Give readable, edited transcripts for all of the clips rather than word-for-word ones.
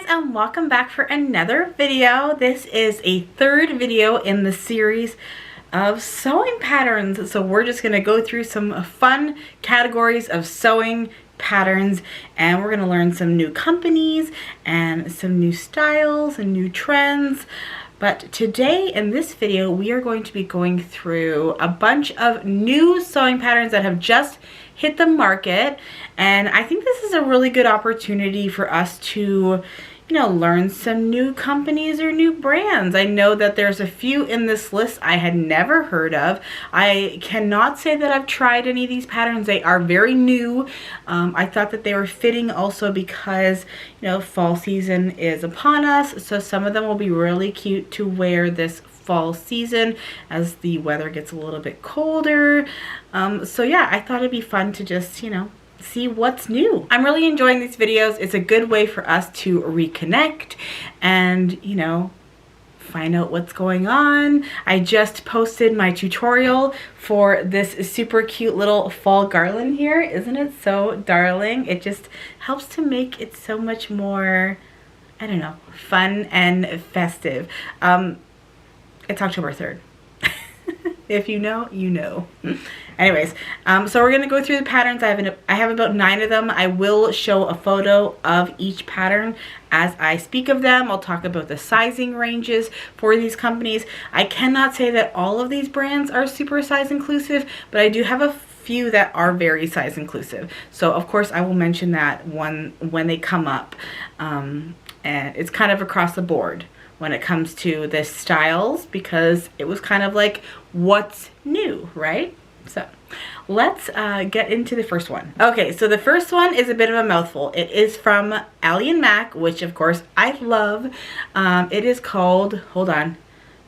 and welcome back for another video. This is a third video in the series of sewing patterns. So we're just going to go through some fun categories of sewing patterns, and we're going to learn some new companies and some new styles and new trends. But today in this video, we are going to be going through a bunch of new sewing patterns that have just hit the market. And I think this is a really good opportunity for us to, learn some new companies or new brands. I know that there's a few in this list I had never heard of. I cannot say that I've tried any of these patterns. They are very new. I thought that they were fitting also because, fall season is upon us. So some of them will be really cute to wear this fall season as the weather gets a little bit colder. So yeah, I thought it'd be fun to just, see what's new. I'm really enjoying these videos. It's a good way for us to reconnect and, find out what's going on. I just posted my tutorial for this super cute little fall garland here. Isn't it so darling? It just helps to make it so much more, fun and festive. It's October 3rd. If you know, you know. Anyways, so we're going to go through the patterns. I have about 9 of them. I will show a photo of each pattern as I speak of them. I'll talk about the sizing ranges for these companies. I cannot say that all of these brands are super size inclusive, but I do have a few that are very size inclusive. So of course I will mention that when they come up. And it's kind of across the board when it comes to the styles, because it was kind of like what's new, right? So let's get into the first one. Okay, so the first one is a bit of a mouthful. It is from Ally & Mac, which of course I love. It is called, hold on,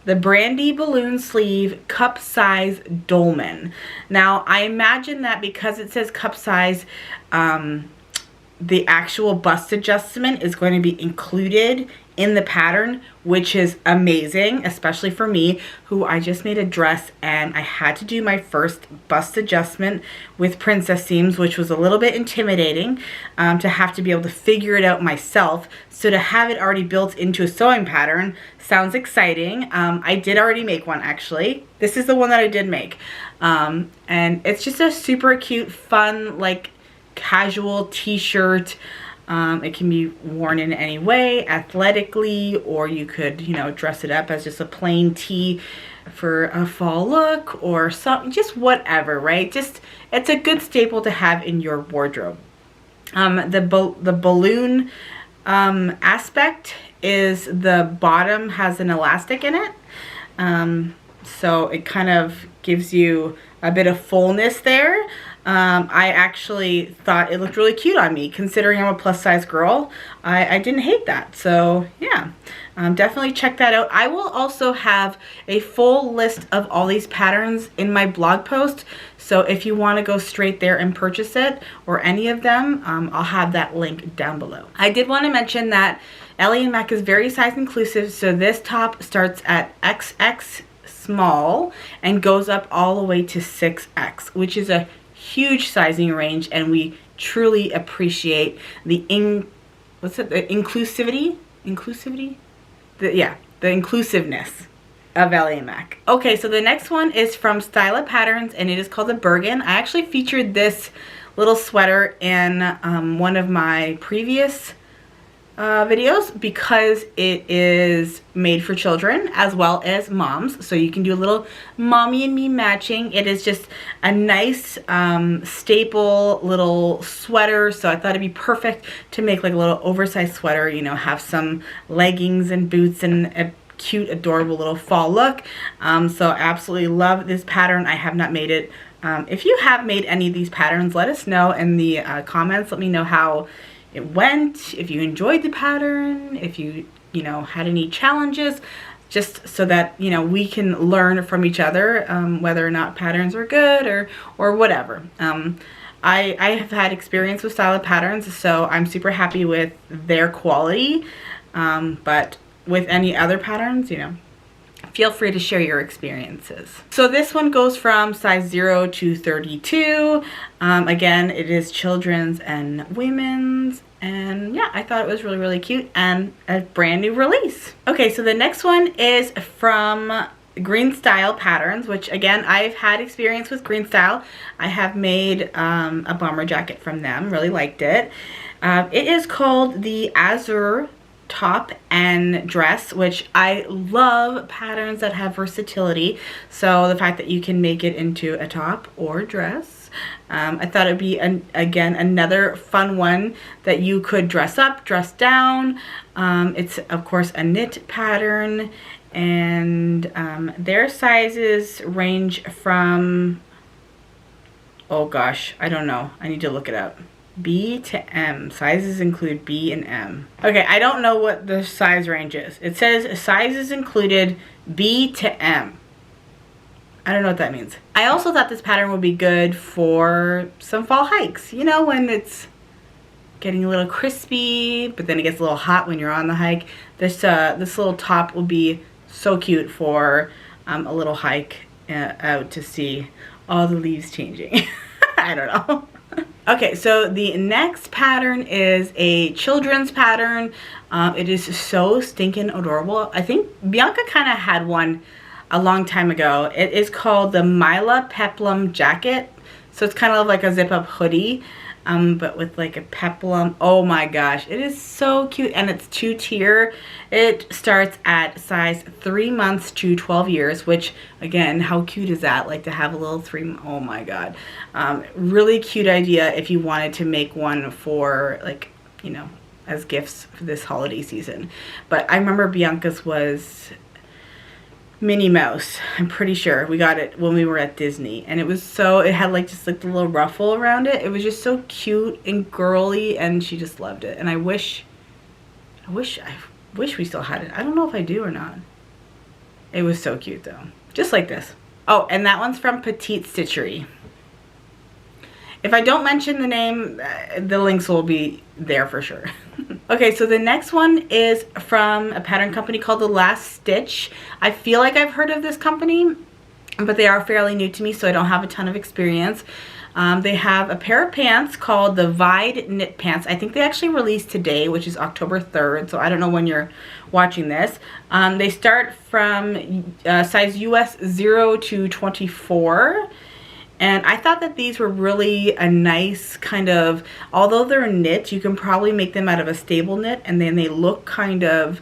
the Brandy Balloon Sleeve Cup Size Dolman. Now I imagine that because it says cup size, the actual bust adjustment is going to be included in the pattern, which is amazing, especially for me, who I just made a dress and I had to do my first bust adjustment with princess seams, which was a little bit intimidating to have to be able to figure it out myself. So to have it already built into a sewing pattern sounds exciting. I did already make one, actually. This is the one that I did make. And it's just a super cute, fun, like casual t-shirt. It can be worn in any way, athletically, or you could, dress it up as just a plain tee for a fall look or something, just whatever, right? Just, it's a good staple to have in your wardrobe. The balloon aspect is the bottom has an elastic in it. So it kind of gives you a bit of fullness there. I actually thought it looked really cute on me, considering I'm a plus size girl. I didn't hate that. So yeah, definitely check that out. I will also have a full list of all these patterns in my blog post. So if you want to go straight there and purchase it or any of them, I'll have that link down below. I did want to mention that Ally & Mac is very size inclusive. So this top starts at XX small and goes up all the way to 6X, which is a huge sizing range, and we truly appreciate the inclusivity, the inclusiveness of Ally & Mac. Okay, so the next one is from Style Patterns, and it is called the Bergen. I actually featured this little sweater in one of my previous videos because it is made for children as well as moms, so you can do a little mommy and me matching. It is just a nice staple little sweater, so I thought it'd be perfect to make like a little oversized sweater, have some leggings and boots and a cute adorable little fall look. So I absolutely love this pattern. I have not made it. If you have made any of these patterns, let us know in the comments. Let me know how it went, if you enjoyed the pattern, if you had any challenges, just so that we can learn from each other whether or not patterns are good or whatever. I have had experience with Style Patterns, so I'm super happy with their quality, but with any other patterns, feel free to share your experiences. So this one goes from size 0 to 32. Again, it is children's and women's. And yeah, I thought it was really, really cute and a brand new release. Okay, so the next one is from Green Style Patterns, which again, I've had experience with Green Style. I have made a bomber jacket from them, really liked it. It is called the Azer top and dress, which I love patterns that have versatility. So the fact that you can make it into a top or dress, I thought it would be, again, another fun one that you could dress up, dress down. It's, of course, a knit pattern, and their sizes range from, oh gosh, I don't know. I need to look it up. B to M. Sizes include B and M. Okay, I don't know what the size range is. It says sizes included B to M. I don't know what that means. I also thought this pattern would be good for some fall hikes. You know, when it's getting a little crispy, but then it gets a little hot when you're on the hike. This little top will be so cute for a little hike out to see all the leaves changing. I don't know. Okay, so the next pattern is a children's pattern. It is so stinking adorable. I think Bianca kind of had one a long time ago. It is called the Mila peplum jacket. So it's kind of like a zip-up hoodie, but with like a peplum. Oh my gosh, it is so cute, and it's 2-tier. It starts at size 3 months to 12 years, which again, how cute is that? Like to have a little oh my god. Really cute idea if you wanted to make one for, like, you know, as gifts for this holiday season. But I remember Bianca's was Minnie Mouse. I'm pretty sure we got it when we were at Disney, and it was so, it had like just like the little ruffle around it. It was just so cute and girly, and she just loved it. And I wish we still had it. I don't know if I do or not. It was so cute though, just like this. Oh, and that one's from Petite Stitchery. If I don't mention the name, the links will be there for sure. Okay, so the next one is from a pattern company called The Last Stitch. I feel like I've heard of this company, but they are fairly new to me, so I don't have a ton of experience. They have a pair of pants called the Vide Knit Pants. I think they actually released today, which is October 3rd, so I don't know when you're watching this. They start from size US 0 to 24. And I thought that these were really a nice kind of, although they're knit, you can probably make them out of a stable knit, and then they look kind of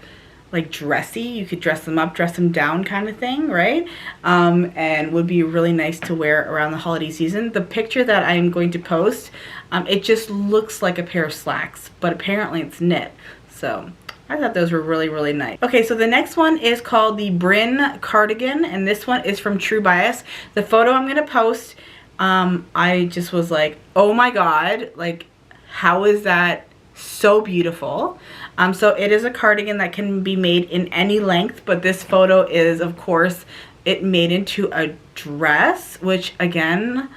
like dressy. You could dress them up, dress them down kind of thing, right? And would be really nice to wear around the holiday season. The picture that I'm going to post, it just looks like a pair of slacks, but apparently it's knit. So I thought those were really, really nice. Okay, so the next one is called the Brin cardigan, and this one is from True Bias. The photo I'm gonna post, I just was like, oh my god, like, how is that so beautiful? So it is a cardigan that can be made in any length, but this photo is, of course, it made into a dress, which again,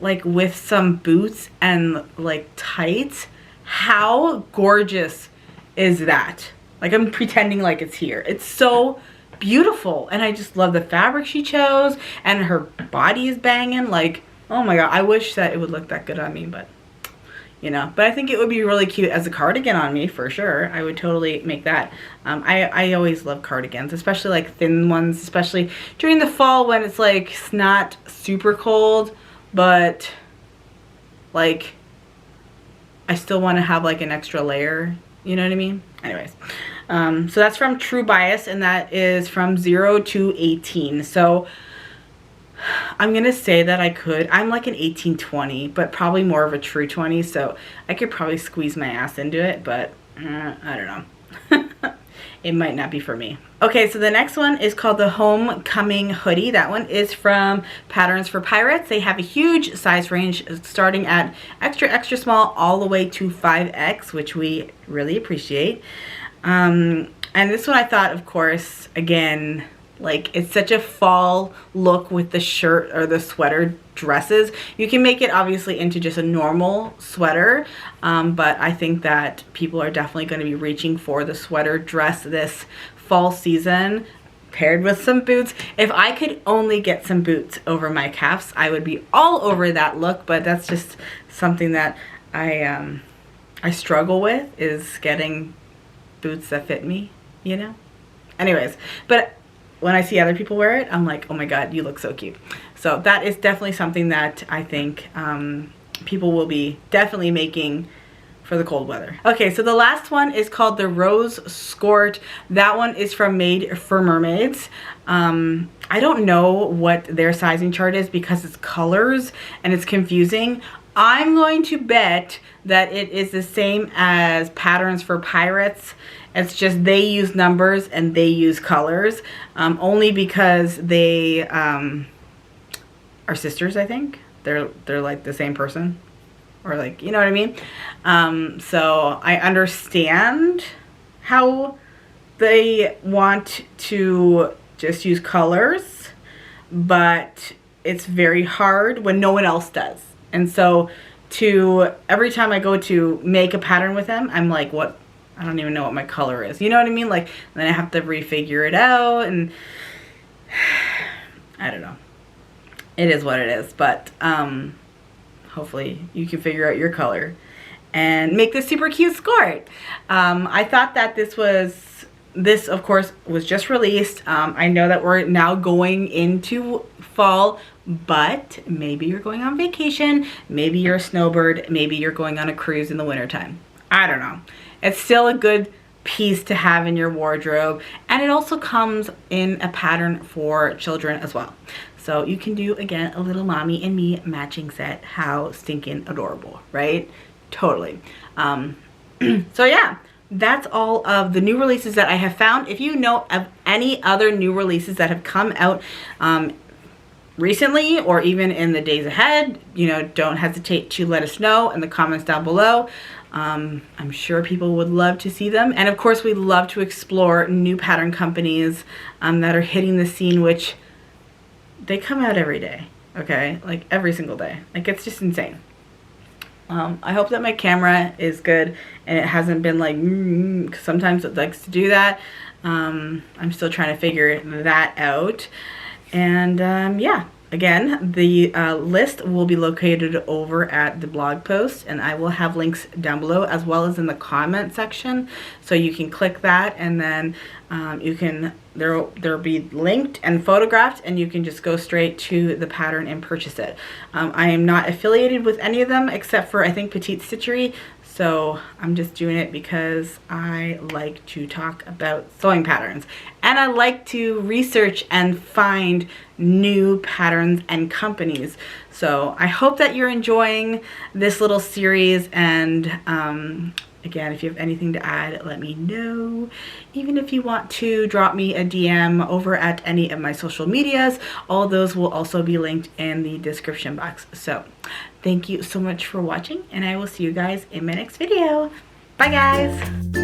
like with some boots and like tights, how gorgeous is that? Like, I'm pretending like it's here. It's so beautiful, and I just love the fabric she chose, and her body is banging. Like, oh my god, I wish that it would look that good on me, but you know, but I think it would be really cute as a cardigan on me for sure. I would totally make that. I always love cardigans, especially like thin ones, especially during the fall when it's like it's not super cold, but like I still want to have like an extra layer, you know what I mean? Anyways, so that's from True Bias, and that is from 0 to 18. So I'm gonna say that I'm like an 18-20, but probably more of a true 20, so I could probably squeeze my ass into it, but I don't know. It might not be for me. Okay, so the next one is called the Homecoming Hoodie. That one is from Patterns for Pirates. They have a huge size range starting at extra, extra small all the way to 5X, which we really appreciate. And this one I thought, of course, again, like, it's such a fall look with the shirt or the sweater dresses. You can make it obviously into just a normal sweater, but I think that people are definitely going to be reaching for the sweater dress this fall season, paired with some boots. If I could only get some boots over my calves, I would be all over that look, but that's just something that I I struggle with is getting boots that fit me, you know? Anyways, but when I see other people wear it, I'm like, oh my God, you look so cute. So that is definitely something that I think people will be definitely making for the cold weather. Okay, so the last one is called the Rose Skirt. That one is from Made for Mermaids. I don't know what their sizing chart is because it's colors and it's confusing. I'm going to bet that it is the same as Patterns for Pirates. It's just they use numbers and they use colors, only because they are sisters, I think. They're like the same person, or like, you know what I mean? So I understand how they want to just use colors, but it's very hard when no one else does. And so every time I go to make a pattern with them, I'm like, what? I don't even know what my color is. You know what I mean? Like, then I have to refigure it out, and I don't know. It is what it is, but hopefully you can figure out your color and make this super cute skirt. I thought that this of course was just released. I know that we're now going into fall, but maybe you're going on vacation, maybe you're a snowbird, maybe you're going on a cruise in the wintertime. I don't know. It's still a good piece to have in your wardrobe, and it also comes in a pattern for children as well. So you can do, again, a little mommy and me matching set. How stinking adorable, right? Totally. So yeah, that's all of the new releases that I have found. If you know of any other new releases that have come out recently or even in the days ahead, you know, don't hesitate to let us know in the comments down below. I'm sure people would love to see them. And of course, we love to explore new pattern companies that are hitting the scene, which they come out every day, okay? Like every single day. Like, it's just insane. I hope that my camera is good and it hasn't been like, cause sometimes it likes to do that. I'm still trying to figure that out. And yeah, again, the list will be located over at the blog post, and I will have links down below as well as in the comment section. So you can click that, and then you can, there'll be linked and photographed, and you can just go straight to the pattern and purchase it. I am not affiliated with any of them except for, I think, Petite Stitchery. So I'm just doing it because I like to talk about sewing patterns, and I like to research and find new patterns and companies. So I hope that you're enjoying this little series, and again, if you have anything to add, let me know. Even if you want to drop me a DM over at any of my social medias, all those will also be linked in the description box. So thank you so much for watching, and I will see you guys in my next video. Bye guys!